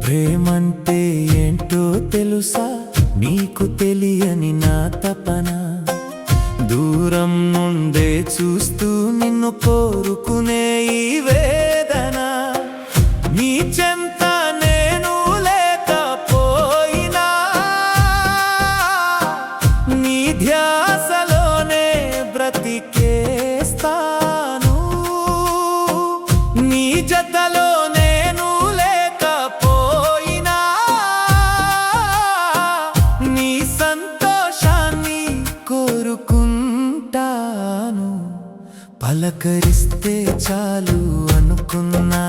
ప్రేమంటే ఏంటో తెలుసా నీకు తెలియని నా తపన దూరం నుండే చూస్తూ నిన్ను కోరుకునే ఈ వేదన నీ చెంత నేను లేకపోయినా నీ ధ్యాసలోనే బ్రతికేస్తాను నీ జతలో పలకరిస్తే చాలు అనుకున్నా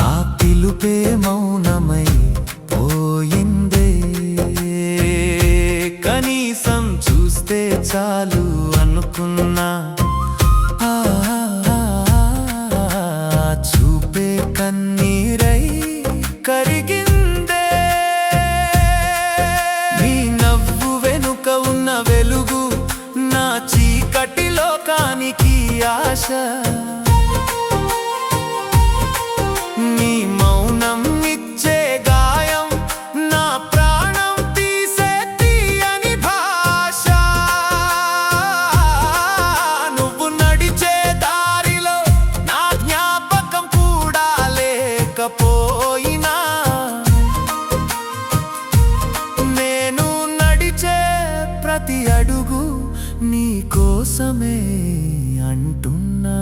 ఆ పిలుపే మౌనమై పోయిందే కనీసం చూస్తే చాలు అనుకున్నా ఆ చూపే కన్నీరై కరిగిందే నీ నవ్వు వెనుక ఉన్న వెలుగు నా చీకటి లోకానికి ఆశ నీ మౌనం ఇచ్చే గాయం నా ప్రాణం తీసే తీయని భాష నువ్వు నడిచే దారిలో నా జ్ఞాపకం కూడా లేకపోయినా నేను నడిచే ప్రతి అడుగు నీ కోసమే అంటున్నా